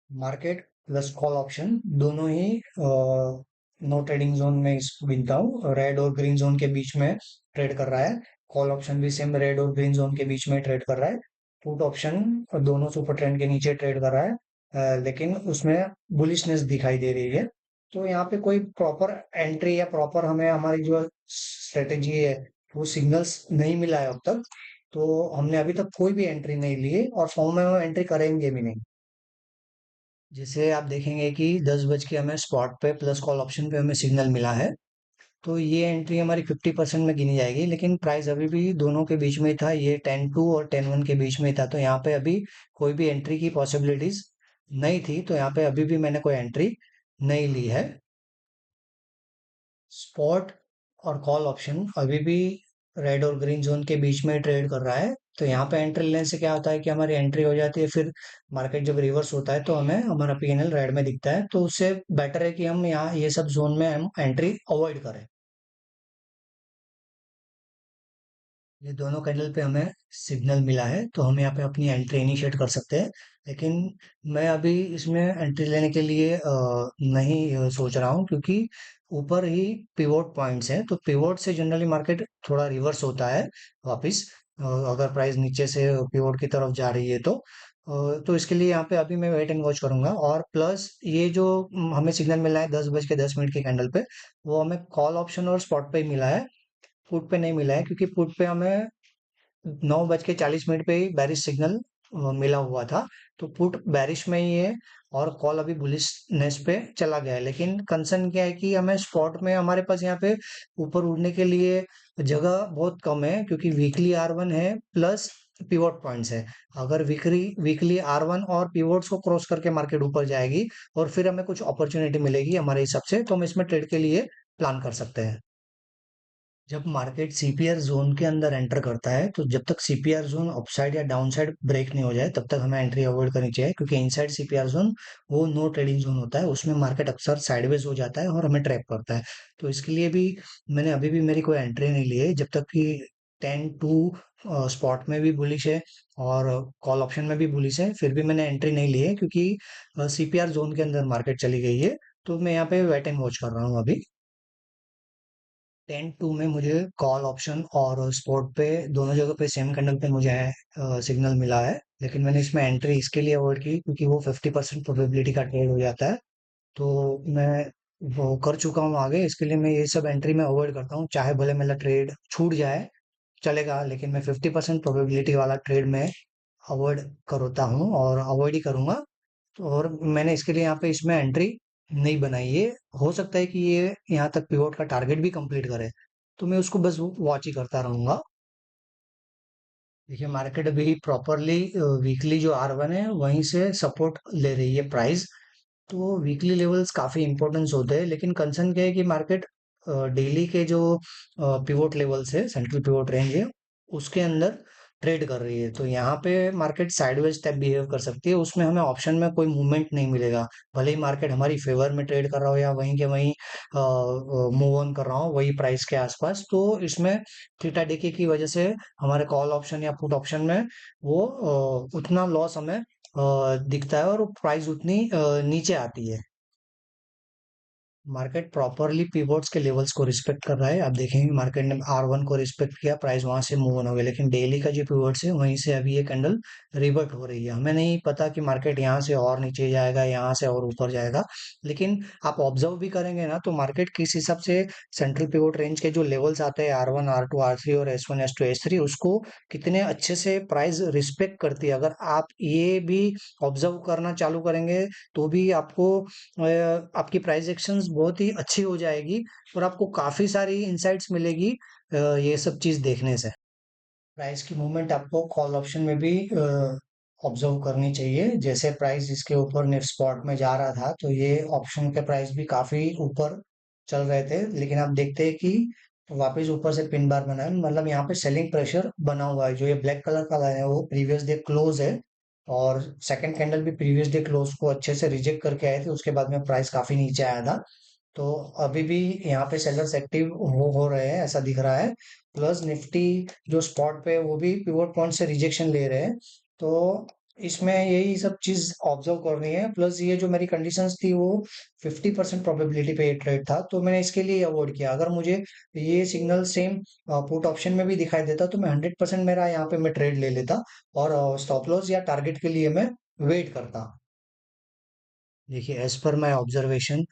मार्केट प्लस कॉल ऑप्शन दोनों ही नो ट्रेडिंग जोन में इसको गिनता हूँ, रेड और ग्रीन जोन के बीच में ट्रेड कर रहा है। कॉल ऑप्शन भी सेम रेड और ग्रीन जोन के बीच में ट्रेड कर रहा है। पुट ऑप्शन दोनों सुपर ट्रेंड के नीचे ट्रेड कर रहा है, लेकिन उसमें बुलिशनेस दिखाई दे रही है। तो यहाँ पे कोई प्रॉपर एंट्री या प्रॉपर हमें हमारी जो स्ट्रेटेजी है वो सिग्नल्स नहीं मिला है अब तक। तो हमने अभी तक कोई भी एंट्री नहीं ली है और फॉर्म में हम एंट्री करेंगे भी नहीं। जैसे आप देखेंगे कि 10 बज के हमें स्पॉट पे प्लस कॉल ऑप्शन पे हमें सिग्नल मिला है, तो ये एंट्री हमारी 50% में गिनी जाएगी, लेकिन प्राइस अभी भी दोनों के बीच में ही था, ये 10-2 और 10-1 के बीच में ही था, तो यहाँ पे अभी कोई भी एंट्री की पॉसिबिलिटीज नहीं थी, तो यहाँ पे अभी भी मैंने कोई एंट्री नहीं ली है। स्पॉट और कॉल ऑप्शन अभी भी रेड और ग्रीन जोन के बीच में ट्रेड कर रहा है, तो यहाँ पे एंट्री लेने से क्या होता है कि हमारी एंट्री हो जाती है, फिर मार्केट जब रिवर्स होता है तो हमें हमारा पीएनएल रेड में दिखता है, तो उससे बेटर है कि हम यहाँ ये सब जोन में हम एंट्री अवॉइड करें। ये दोनों कैंडल पे हमें सिग्नल मिला है तो हम यहाँ पे अपनी एंट्री इनिशिएट कर सकते हैं। लेकिन मैं अभी इसमें एंट्री लेने के लिए नहीं सोच रहा हूँ, क्योंकि ऊपर ही पिवोट पॉइंट्स हैं, तो पिवोट से जनरली मार्केट थोड़ा रिवर्स होता है वापस। अगर प्राइस नीचे से पिवोट की तरफ जा रही है तो इसके लिए यहाँ पे अभी मैं वेट एंड वॉच करूंगा। और प्लस ये जो हमें सिग्नल मिला है 10:10 की कैंडल पे, वो हमें कॉल ऑप्शन और स्पॉट पे ही मिला है, पुट पे नहीं मिला है, क्योंकि पुट पे हमें 9:40 पे ही बैरिश सिग्नल मिला हुआ था। तो पुट बैरिश में ही है और कॉल अभी बुलिशनेस पे चला गया है। लेकिन कंसर्न क्या है कि हमें स्पॉट में हमारे पास यहाँ पे ऊपर उड़ने के लिए जगह बहुत कम है, क्योंकि वीकली R1 है प्लस पिवोट पॉइंट्स है। अगर वीकली वीकली R1 और पिवोट्स को क्रॉस करके मार्केट ऊपर जाएगी और फिर हमें कुछ अपॉर्चुनिटी मिलेगी हमारे हिसाब से, तो हम इसमें ट्रेड के लिए प्लान कर सकते हैं। जब मार्केट सीपीआर जोन के अंदर एंटर करता है, तो जब तक सीपीआर जोन अपसाइड या डाउनसाइड ब्रेक नहीं हो जाए तब तक हमें एंट्री अवॉइड करनी चाहिए, क्योंकि इनसाइड सीपीआर जोन वो नो ट्रेडिंग जोन होता है, उसमें मार्केट अक्सर साइडवेज हो जाता है और हमें ट्रैप करता है। तो इसके लिए भी मैंने अभी भी मेरी कोई एंट्री नहीं ली है, जब तक कि 10-2 स्पॉट में भी बुलिश है और कॉल ऑप्शन में भी बुलिश है, फिर भी मैंने एंट्री नहीं ली है, क्योंकि सीपीआर जोन के अंदर मार्केट चली गई है। तो मैं यहाँ पे वेट एंड वॉच कर रहा हूँ अभी। 10-2 में मुझे कॉल ऑप्शन और स्पॉट पे दोनों जगह पे सेम कैंडल पे मुझे सिग्नल मिला है। लेकिन मैंने इसमें एंट्री इसके लिए अवॉइड की क्योंकि वो 50% प्रोबेबिलिटी का ट्रेड हो जाता है। तो मैं वो कर चुका हूँ आगे, इसके लिए मैं ये सब एंट्री में अवॉइड करता हूँ, चाहे भले मेरा ट्रेड छूट जाए चलेगा, लेकिन मैं 50% प्रोबेबिलिटी वाला ट्रेड में अवॉइड करता हूँ और अवॉइड ही करूंगा। तो और मैंने इसके लिए यहाँ पे इसमें एंट्री नहीं बनाई है। हो सकता है कि ये यहाँ तक पिवोट का टारगेट भी कंप्लीट करे, तो मैं उसको बस वॉच ही करता रहूंगा। देखिए मार्केट अभी प्रॉपरली वीकली जो R1 है वहीं से सपोर्ट ले रही है प्राइस। तो वीकली लेवल्स काफी इंपॉर्टेंस होते हैं, लेकिन कंसर्न क्या है कि मार्केट डेली के जो पिवोट लेवल्स है, सेंट्रल पिवोट रेंज है, उसके अंदर ट्रेड कर रही है। तो यहाँ पे मार्केट साइडवेज टाइप बिहेव कर सकती है, उसमें हमें ऑप्शन में कोई मूवमेंट नहीं मिलेगा। भले ही मार्केट हमारी फेवर में ट्रेड कर रहा हो या वहीं के वहीं मूव ऑन कर रहा हो वही प्राइस के आसपास, तो इसमें थीटा डीके की वजह से हमारे कॉल ऑप्शन या पुट ऑप्शन में वो उतना लॉस हमें दिखता है और प्राइस उतनी नीचे आती है। मार्केट प्रॉपरली पिवोट्स के लेवल्स को रिस्पेक्ट कर रहा है। आप देखेंगे मार्केट ने R1 को रिस्पेक्ट किया, प्राइस वहां से मूव ऑन हो गया, लेकिन डेली का जो पिवोट्स है वहीं से अभी ये कैंडल रिवर्ट हो रही है। हमें नहीं पता कि मार्केट यहाँ से और नीचे जाएगा, यहाँ से और ऊपर जाएगा, लेकिन आप ऑब्जर्व भी करेंगे ना तो मार्केट किस हिसाब से सेंट्रल पिवोट रेंज के जो लेवल्स आते हैं R1 R2 R3 और S1 S2 S3, उसको कितने अच्छे से प्राइस रिस्पेक्ट करती है। अगर आप ये भी ऑब्जर्व करना चालू करेंगे तो भी आपको आपकी प्राइस एक्शंस बहुत ही अच्छी हो जाएगी और आपको काफी सारी इंसाइट्स मिलेगी ये सब चीज देखने से। प्राइस की मूवमेंट आपको कॉल ऑप्शन में भी ऑब्जर्व करनी चाहिए। जैसे प्राइस इसके ऊपर नेक्स्ट स्पॉट में जा रहा था तो ये ऑप्शन के प्राइस भी काफी ऊपर चल रहे थे, लेकिन आप देखते हैं कि वापस ऊपर से पिन बार बना है, मतलब यहाँ पे सेलिंग प्रेशर बना हुआ है। जो ये ब्लैक कलर का लाइन है वो प्रीवियस डे क्लोज है और सेकंड कैंडल भी प्रीवियस डे क्लोज को अच्छे से रिजेक्ट करके आए थे, उसके बाद में प्राइस काफी नीचे आया था। तो अभी भी यहाँ पे सेलर्स एक्टिव हो रहे हैं ऐसा दिख रहा है। प्लस निफ्टी जो स्पॉट पे है, वो भी पिवोट पॉइंट से रिजेक्शन ले रहे हैं। तो इसमें यही सब चीज ऑब्जर्व करनी है। प्लस ये जो मेरी कंडीशंस थी वो 50% प्रोबेबिलिटी पे ट्रेड था, तो मैंने इसके लिए अवॉइड किया। अगर मुझे ये सिग्नल सेम पुट ऑप्शन में भी दिखाई देता तो मैं 100% मेरा यहाँ पे मैं ट्रेड ले लेता और स्टॉप लॉस या टारगेट के लिए मैं वेट करता। देखिए as per my observation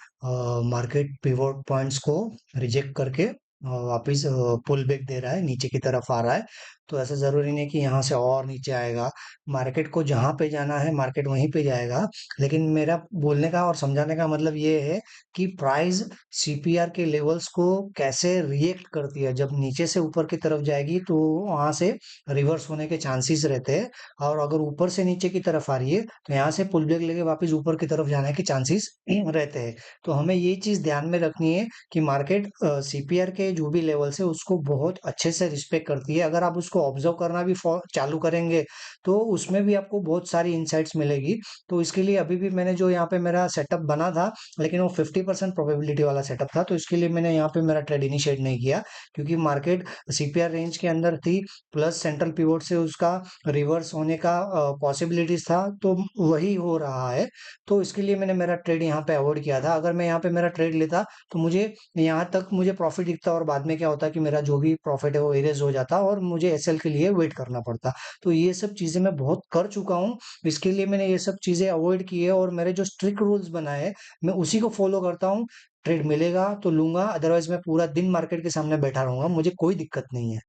market pivot points को रिजेक्ट करके वापस पुल बैक दे रहा है, नीचे की तरफ आ रहा है। तो ऐसा जरूरी नहीं कि यहाँ से और नीचे आएगा। मार्केट को जहां पे जाना है मार्केट वहीं पे जाएगा। लेकिन मेरा बोलने का और समझाने का मतलब ये है कि प्राइस सीपीआर के लेवल्स को कैसे रिएक्ट करती है। जब नीचे से ऊपर की तरफ जाएगी तो वहां से रिवर्स होने के चांसेस रहते हैं, और अगर ऊपर से नीचे की तरफ आ रही है तो यहाँ से पुल बैक लेके वापस ऊपर की तरफ जाने के चांसेस रहते हैं। तो हमें ये चीज ध्यान में रखनी है कि मार्केट सीपीआर के जो भी लेवल्स है उसको बहुत अच्छे से रिस्पेक्ट करती है। अगर आप उसको उसको ऑब्जर्व करना भी चालू करेंगे तो उसमें भी आपको बहुत सारी इंसाइट्स मिलेगी। तो इसके लिए अभी भी मैंने जो यहाँ पे मेरा सेटअप बना था, लेकिन वो 50% प्रोबेबिलिटी वाला सेटअप था, तो इसके लिए मैंने यहाँ पे मेरा ट्रेड इनिशिएट नहीं किया, क्योंकि मार्केट सीपीआर रेंज के अंदर थी, प्लस सेंट्रल पिवोट से उसका रिवर्स होने का पॉसिबिलिटीज था, तो वही हो रहा है। तो इसके लिए मैंने मेरा ट्रेड यहाँ पे अवॉइड किया था। अगर मैं यहाँ पे मेरा ट्रेड लेता तो मुझे यहाँ तक मुझे प्रॉफिट दिखता, और बाद में क्या होता कि मेरा जो भी प्रॉफिट है वो इरेज हो जाता और मुझे एसएल के लिए वेट करना पड़ता। तो ये सब चीजें मैं बहुत कर चुका हूँ, इसके लिए मैंने ये सब चीजें अवॉइड की है, और मेरे जो स्ट्रिक्ट रूल्स बनाए हैं मैं उसी को फॉलो करता हूँ। ट्रेड मिलेगा तो लूंगा, अदरवाइज मैं पूरा दिन मार्केट के सामने बैठा रहूंगा, मुझे कोई दिक्कत नहीं है।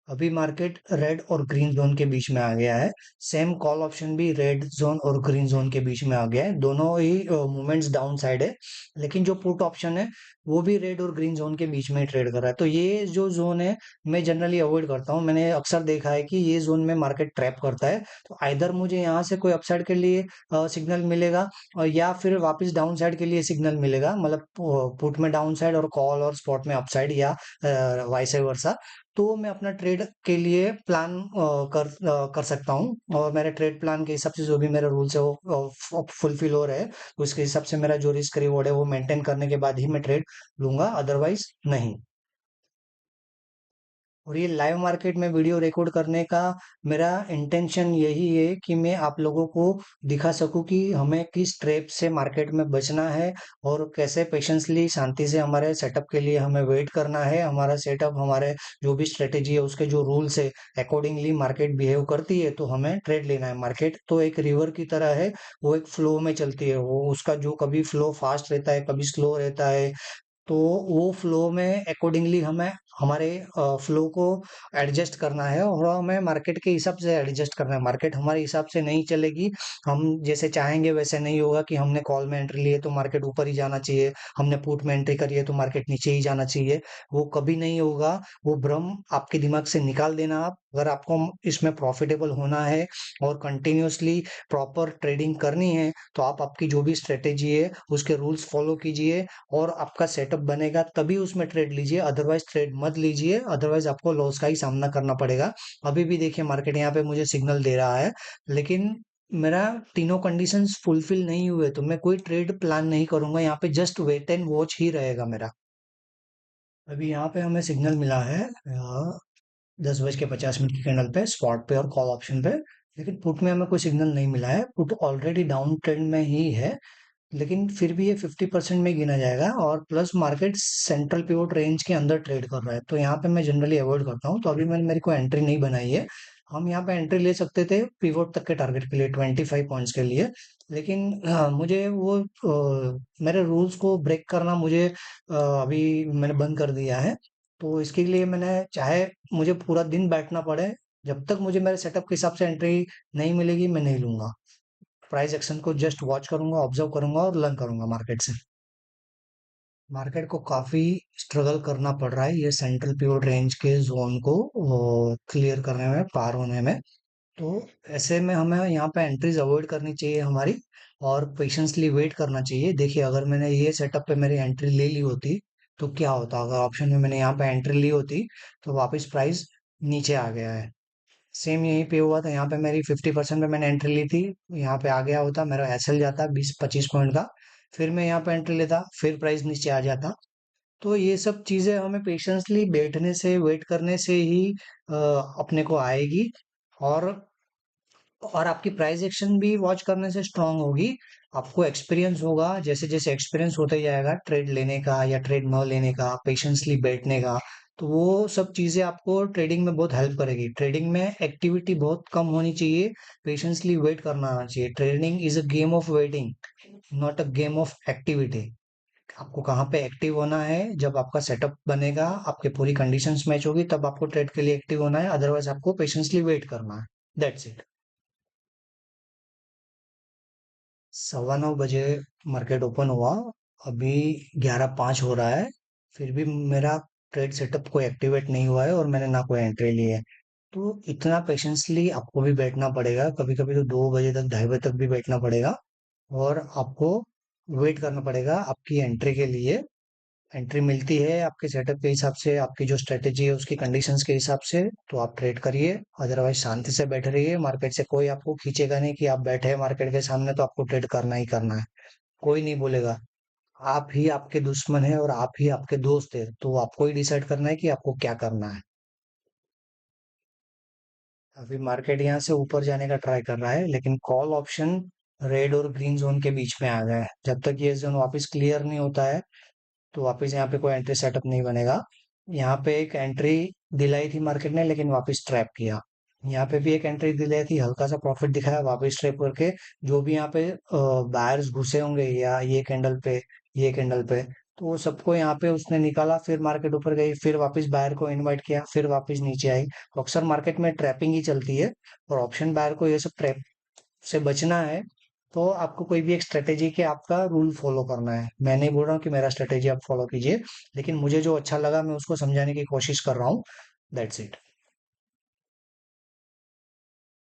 अभी मार्केट रेड और ग्रीन जोन के बीच में आ गया है। सेम कॉल ऑप्शन भी रेड जोन और ग्रीन जोन के बीच में आ गया है, दोनों ही मूवमेंट्स डाउन साइड है। लेकिन जो पुट ऑप्शन है वो भी रेड और ग्रीन जोन के बीच में ट्रेड कर रहा है, तो ये जो जोन है मैं जनरली अवॉइड करता हूँ। मैंने अक्सर देखा है कि ये जोन में मार्केट ट्रैप करता है, तो आइदर मुझे यहाँ से कोई अपसाइड के लिए सिग्नल मिलेगा, और या फिर वापस डाउन साइड के लिए सिग्नल मिलेगा, मतलब पुट में डाउन साइड और कॉल और स्पॉट में अपसाइड, या वाइस वर्सा। तो मैं अपना ट्रेड के लिए प्लान कर सकता हूँ, और मेरे ट्रेड प्लान के हिसाब से जो भी मेरे रूल्स है वो फुलफिल हो रहे हैं, तो उसके हिसाब से मेरा जो रिस्क रिवॉर्ड है वो मेंटेन करने के बाद ही मैं ट्रेड लूंगा, अदरवाइज नहीं। और ये लाइव मार्केट में वीडियो रिकॉर्ड करने का मेरा इंटेंशन यही है कि मैं आप लोगों को दिखा सकूं कि हमें किस ट्रैप से मार्केट में बचना है, और कैसे पेशेंसली शांति से हमारे सेटअप के लिए हमें वेट करना है। हमारा सेटअप, हमारे जो भी स्ट्रेटेजी है उसके जो रूल्स है अकॉर्डिंगली मार्केट बिहेव करती है, तो हमें ट्रेड लेना है। मार्केट तो एक रिवर की तरह है, वो एक फ्लो में चलती है, वो उसका जो कभी फ्लो फास्ट रहता है कभी स्लो रहता है, तो वो फ्लो में अकॉर्डिंगली हमें हमारे फ्लो को एडजस्ट करना है, और हमें मार्केट के हिसाब से एडजस्ट करना है। मार्केट हमारे हिसाब से नहीं चलेगी, हम जैसे चाहेंगे वैसे नहीं होगा कि हमने कॉल में एंट्री ली है तो मार्केट ऊपर ही जाना चाहिए, हमने पुट में एंट्री करी है तो मार्केट नीचे ही जाना चाहिए। वो कभी नहीं होगा। वो भ्रम आपके दिमाग से निकाल देना आप। अगर आपको इसमें प्रॉफिटेबल होना है और कंटिन्यूअसली प्रॉपर ट्रेडिंग करनी है, तो आप आपकी जो भी स्ट्रेटेजी है उसके रूल्स फॉलो कीजिए, और आपका सेटअप बनेगा तभी उसमें ट्रेड लीजिए, अदरवाइज ट्रेड मत लीजिए, अदरवाइज आपको लॉस का ही सामना करना पड़ेगा। अभी भी देखिए मार्केट यहाँ पे मुझे सिग्नल दे रहा है, लेकिन मेरा तीनों कंडीशंस फुलफिल नहीं हुए तो मैं कोई ट्रेड प्लान नहीं करूंगा, यहाँ पे जस्ट वेट एंड वॉच ही रहेगा मेरा। अभी यहाँ पे हमें सिग्नल मिला है 10:50 की कैंडल पे, स्पॉट पे और कॉल ऑप्शन पे, लेकिन पुट में हमें कोई सिग्नल नहीं मिला है। पुट ऑलरेडी डाउन ट्रेंड में ही है, लेकिन फिर भी ये 50% में गिना जाएगा, और plus market central pivot range के अंदर ट्रेड कर रहा है, तो यहाँ पे मैं जनरली अवॉइड करता हूँ। तो अभी मैंने मेरी को एंट्री नहीं बनाई है। हम यहाँ पे एंट्री ले सकते थे पिवोट तक के टारगेट के लिए 25 पॉइंट्स के लिए, लेकिन मुझे वो मेरे रूल्स को ब्रेक करना मुझे अभी मैंने बंद कर दिया है। तो इसके लिए मैंने, चाहे मुझे पूरा दिन बैठना पड़े, जब तक मुझे मेरे सेटअप के हिसाब से एंट्री नहीं मिलेगी मैं नहीं लूंगा। प्राइस एक्शन को जस्ट वॉच करूंगा, ऑब्जर्व करूंगा और लर्न करूंगा मार्केट से। मार्केट को काफी स्ट्रगल करना पड़ रहा है ये सेंट्रल पिवोट रेंज के जोन को क्लियर करने में, पार होने में। तो ऐसे में हमें यहाँ पे एंट्रीज अवॉइड करनी चाहिए हमारी, और पेशेंसली वेट करना चाहिए। देखिए अगर मैंने ये सेटअप पे मेरी एंट्री ले ली होती तो क्या होता, अगर ऑप्शन में मैंने यहाँ पे एंट्री ली होती तो वापस प्राइस नीचे आ गया है। सेम यहीं पे हुआ था, यहाँ पे मेरी 50% पे मैंने एंट्री ली थी, यहाँ पे आ गया होता, मेरा एसएल जाता 20-25 पॉइंट का, फिर मैं यहाँ पे एंट्री लेता, फिर प्राइस नीचे आ जाता। तो ये सब चीजें हमें पेशेंसली बैठने से, वेट करने से ही अपने को आएगी, और आपकी प्राइस एक्शन भी वॉच करने से स्ट्रांग होगी। आपको एक्सपीरियंस होगा, जैसे जैसे एक्सपीरियंस होता ही जाएगा ट्रेड लेने का या ट्रेड न लेने का, पेशेंसली बैठने का, तो वो सब चीजें आपको ट्रेडिंग में बहुत हेल्प करेगी। ट्रेडिंग में एक्टिविटी बहुत कम होनी चाहिए, पेशेंसली वेट करना आना चाहिए। Trading is a game of waiting, not a game of activity. आपको कहाँ पे एक्टिव होना है, जब आपका सेटअप बनेगा, आपके पूरी कंडीशंस मैच होगी, तब आपको ट्रेड के लिए एक्टिव होना है, अदरवाइज आपको पेशेंसली वेट करना है। That's it. 9:15 बजे मार्केट ओपन हुआ, अभी 11:05 हो रहा है, फिर भी मेरा ट्रेड सेटअप कोई एक्टिवेट नहीं हुआ है, और मैंने ना कोई एंट्री ली है। तो इतना पेशेंसली आपको भी बैठना पड़ेगा, कभी कभी तो 2 बजे तक, 2:30 बजे तक भी बैठना पड़ेगा, और आपको वेट करना पड़ेगा आपकी एंट्री के लिए। एंट्री मिलती है आपके सेटअप के हिसाब से, आपकी जो स्ट्रेटेजी है उसकी कंडीशंस के हिसाब से, तो आप ट्रेड करिए। अदरवाइज शांति से बैठे रहिए, मार्केट से कोई आपको खींचेगा नहीं कि आप बैठे हैं मार्केट के सामने तो आपको ट्रेड करना ही करना है। कोई नहीं बोलेगा। आप ही आपके दुश्मन है और आप ही आपके दोस्त है, तो आपको ही डिसाइड करना है कि आपको क्या करना है। अभी मार्केट यहाँ से ऊपर जाने का ट्राई कर रहा है, लेकिन कॉल ऑप्शन रेड और ग्रीन जोन के बीच में आ गया है। जब तक ये जोन वापस क्लियर नहीं होता है तो वापस यहाँ पे कोई एंट्री सेटअप नहीं बनेगा। यहाँ पे एक एंट्री दिलाई थी मार्केट ने, लेकिन वापस ट्रैप किया। यहाँ पे भी एक एंट्री दिलाई थी, हल्का सा प्रॉफिट दिखाया, वापस ट्रैप करके जो भी यहाँ पे बायर्स घुसे होंगे या ये कैंडल पे, ये कैंडल पे, तो वो सबको यहाँ पे उसने निकाला। फिर मार्केट ऊपर गई, फिर वापस बायर को इनवाइट किया, फिर वापस नीचे आई। तो अक्सर मार्केट में ट्रैपिंग ही चलती है, और ऑप्शन बायर को ये सब ट्रैप से बचना है तो आपको कोई भी एक स्ट्रेटेजी के आपका रूल फॉलो करना है। मैं नहीं बोल रहा हूँ कि मेरा स्ट्रेटेजी आप फॉलो कीजिए, लेकिन मुझे जो अच्छा लगा मैं उसको समझाने की कोशिश कर रहा हूँ। That's it.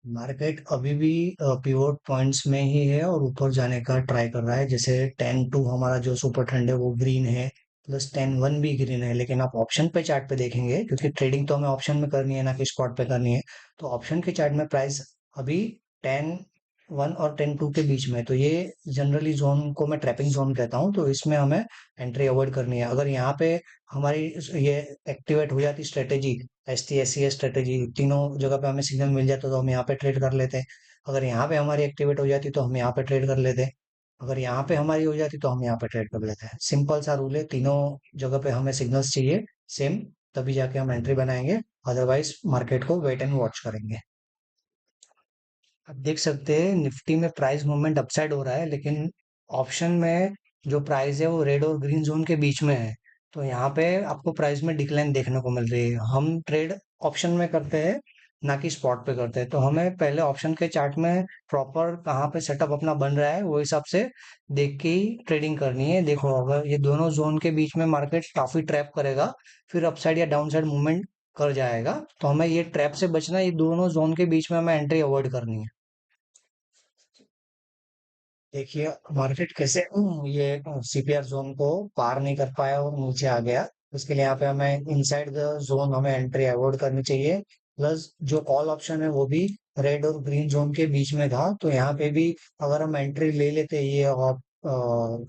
मार्केट अभी भी पिवोट पॉइंट्स में ही है और ऊपर जाने का ट्राई कर रहा है। जैसे 10-2 हमारा जो सुपर ट्रेंड है वो ग्रीन है, प्लस 10-1 भी ग्रीन है। लेकिन आप ऑप्शन पे चार्ट पे देखेंगे, क्योंकि ट्रेडिंग तो हमें ऑप्शन में करनी है ना कि स्पॉट पे करनी है, तो ऑप्शन के चार्ट में प्राइस अभी 10-1 और 10-2 के बीच में है। तो ये जनरली जोन को मैं ट्रैपिंग जोन कहता हूँ, तो इसमें हमें एंट्री अवॉइड करनी है। अगर यहाँ पे हमारी ये एक्टिवेट हो जाती स्ट्रेटेजी, ST SCS स्ट्रेटेजी, तीनों जगह पे हमें सिग्नल मिल जाता तो हम यहाँ पे ट्रेड कर लेते हैं। अगर यहाँ पे हमारी एक्टिवेट हो जाती तो हम यहाँ पे ट्रेड कर लेते हैं। अगर यहाँ पे हमारी हो जाती तो हम यहाँ पे ट्रेड कर लेते हैं। सिंपल सा रूल है, तीनों जगह पे हमें सिग्नल्स चाहिए सेम, तभी जाके हम एंट्री बनाएंगे। अदरवाइज मार्केट को वेट एंड वॉच करेंगे। आप देख सकते हैं निफ्टी में प्राइस मूवमेंट अपसाइड हो रहा है, लेकिन ऑप्शन में जो प्राइस है वो रेड और ग्रीन जोन के बीच में है। तो यहाँ पे आपको प्राइस में डिक्लाइन देखने को मिल रही है। हम ट्रेड ऑप्शन में करते हैं, ना कि स्पॉट पे करते हैं। तो हमें पहले ऑप्शन के चार्ट में प्रॉपर कहाँ पे सेटअप अपना बन रहा है वो हिसाब से देख के ही ट्रेडिंग करनी है। देखो अगर ये दोनों जोन के बीच में मार्केट काफी ट्रैप करेगा, फिर अपसाइड या डाउन साइड मूवमेंट कर जाएगा, तो हमें ये ट्रैप से बचना है। ये दोनों जोन के बीच में हमें एंट्री अवॉइड करनी है। देखिए मार्केट कैसे ये CPR जोन को पार नहीं कर पाया और नीचे आ गया। उसके लिए यहाँ पे हमें इनसाइड द जोन हमें एंट्री अवॉइड करनी चाहिए। प्लस जो कॉल ऑप्शन है वो भी रेड और ग्रीन जोन के बीच में था, तो यहाँ पे भी अगर हम एंट्री ले लेते ये और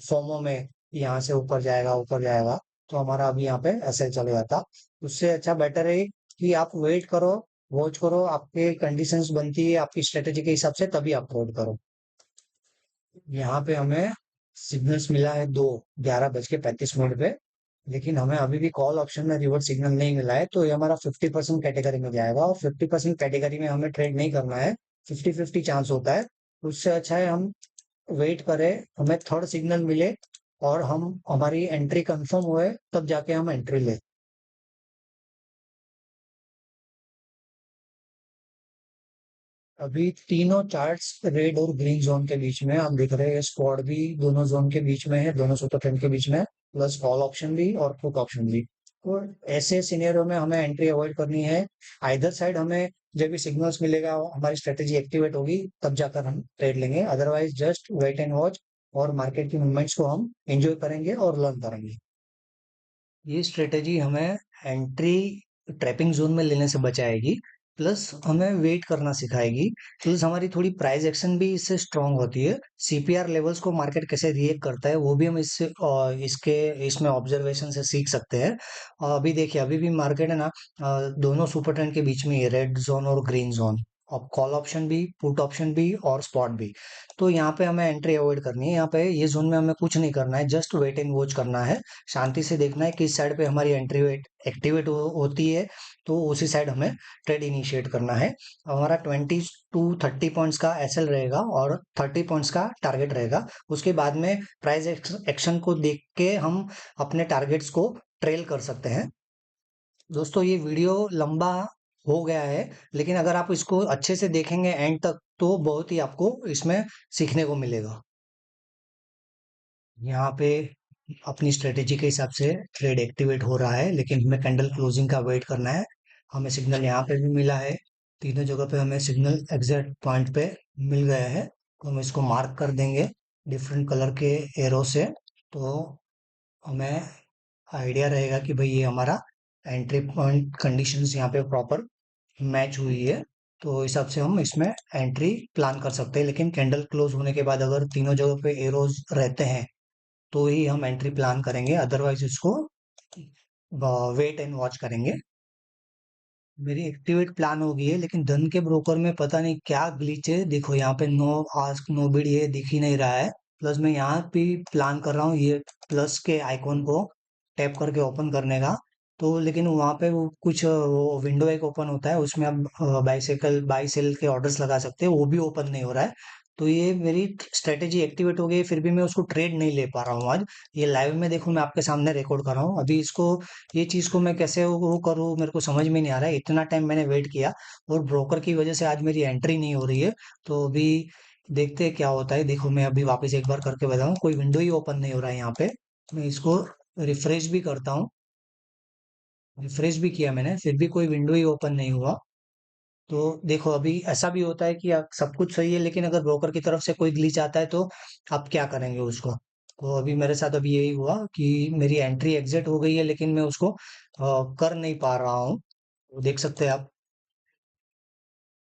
फोमो में यहाँ से ऊपर जाएगा ऊपर जाएगा, तो हमारा अभी यहाँ पे ऐसे चले जाता। उससे अच्छा बेटर है कि आप वेट करो, वॉच करो, आपके कंडीशंस बनती है आपकी स्ट्रेटेजी के हिसाब से, तभी आप ट्रेड करो। यहाँ पे हमें सिग्नल्स मिला है दो, 11:35 पे, लेकिन हमें अभी भी कॉल ऑप्शन में रिवर्स सिग्नल नहीं मिला है। तो ये हमारा 50% कैटेगरी में जाएगा, और 50% कैटेगरी में हमें ट्रेड नहीं करना है। 50-50 चांस होता है। उससे अच्छा है हम वेट करें, हमें थर्ड सिग्नल मिले और हम हमारी एंट्री कंफर्म हुए तब जाके हम एंट्री ले। अभी तीनों चार्ट्स रेड और ग्रीन जोन के बीच में हम दिख रहे हैं। स्क्वाड भी दोनों जोन के बीच में है, दोनों सुपर ट्रेंड के बीच में है, प्लस कॉल ऑप्शन भी और पुट ऑप्शन भी। तो ऐसे सिनेरियो में हमें एंट्री अवॉइड करनी है। आइदर साइड हमें जब भी सिग्नल्स मिलेगा हमारी स्ट्रेटेजी एक्टिवेट होगी तब जाकर हम ट्रेड लेंगे। Otherwise just wait and watch, और मार्केट की मूवमेंट्स को हम एंजॉय करेंगे और लर्न करेंगे। ये स्ट्रेटेजी हमें एंट्री ट्रैपिंग जोन में लेने से बचाएगी, प्लस हमें वेट करना सिखाएगी, प्लस हमारी थोड़ी प्राइस एक्शन भी इससे स्ट्रांग होती है। CPR लेवल्स को मार्केट कैसे रिएक्ट करता है वो भी हम इससे इसके इसमें ऑब्जर्वेशन से सीख सकते हैं। अभी देखिए अभी भी मार्केट है ना, दोनों सुपर ट्रेंड के बीच में ही रेड जोन और ग्रीन जोन, और कॉल ऑप्शन भी, पुट ऑप्शन भी और स्पॉट भी। तो यहाँ पे हमें एंट्री अवॉइड करनी है। यहाँ पे ये जोन में हमें कुछ नहीं करना है, जस्ट वेट एंड वॉच करना है। शांति से देखना है किस साइड पे हमारी एंट्री एक्टिवेट होती है, तो उसी साइड हमें ट्रेड इनिशिएट करना है। हमारा 20 to 30 पॉइंट्स का SL रहेगा और 30 पॉइंट्स का टारगेट रहेगा। उसके बाद में प्राइस एक्शन को देख के हम अपने टारगेट्स को ट्रेल कर सकते हैं। दोस्तों ये वीडियो लंबा हो गया है, लेकिन अगर आप इसको अच्छे से देखेंगे एंड तक तो बहुत ही आपको इसमें सीखने को मिलेगा। यहाँ पे अपनी स्ट्रेटेजी के हिसाब से ट्रेड एक्टिवेट हो रहा है, लेकिन हमें कैंडल क्लोजिंग का वेट करना है। हमें सिग्नल यहाँ पे भी मिला है, तीनों जगह पे हमें सिग्नल एग्जैक्ट पॉइंट पे मिल गया है। तो हम इसको मार्क कर देंगे डिफरेंट कलर के एरो से। तो हमें आइडिया रहेगा कि भाई ये हमारा एंट्री पॉइंट कंडीशंस यहाँ पे प्रॉपर मैच हुई है, तो इस हिसाब से हम इसमें एंट्री प्लान कर सकते हैं। लेकिन कैंडल क्लोज होने के बाद अगर तीनों जगह पे एरोज रहते हैं तो ही हम एंट्री प्लान करेंगे, अदरवाइज इसको वेट एंड वॉच करेंगे। मेरी एक्टिवेट प्लान हो गई है, लेकिन धन के ब्रोकर में पता नहीं क्या ग्लिच है। देखो यहाँ पे नो आस्क नो बिड ये दिख ही नहीं रहा है। प्लस मैं यहाँ पे प्लान कर रहा हूँ ये प्लस के आइकॉन को टैप करके ओपन करने का, तो लेकिन वहाँ पे वो कुछ वो विंडो एक ओपन होता है, उसमें आप बाइसाइकिल बाई सेल के ऑर्डर्स लगा सकते हैं, वो भी ओपन नहीं हो रहा है। तो ये मेरी स्ट्रेटेजी एक्टिवेट हो गई है, फिर भी मैं उसको ट्रेड नहीं ले पा रहा हूँ आज। ये लाइव में देखो, मैं आपके सामने रिकॉर्ड कर रहा हूँ अभी इसको। ये चीज को मैं कैसे वो करूँ, मेरे को समझ में नहीं आ रहा है। इतना टाइम मैंने वेट किया और ब्रोकर की वजह से आज मेरी एंट्री नहीं हो रही है। तो अभी देखते हैं क्या होता है। देखो मैं अभी वापस एक बार करके बताऊँ, कोई विंडो ही ओपन नहीं हो रहा है यहाँ पे। मैं इसको रिफ्रेश भी करता हूँ, रिफ्रेश भी किया मैंने, फिर भी कोई विंडो ही ओपन नहीं हुआ। तो देखो अभी ऐसा भी होता है कि सब कुछ सही है, लेकिन अगर ब्रोकर की तरफ से कोई ग्लिच आता है तो आप क्या करेंगे उसको। तो अभी मेरे साथ अभी यही हुआ कि मेरी एंट्री एग्जिट हो गई है, लेकिन मैं उसको कर नहीं पा रहा हूँ। तो देख सकते हैं आप।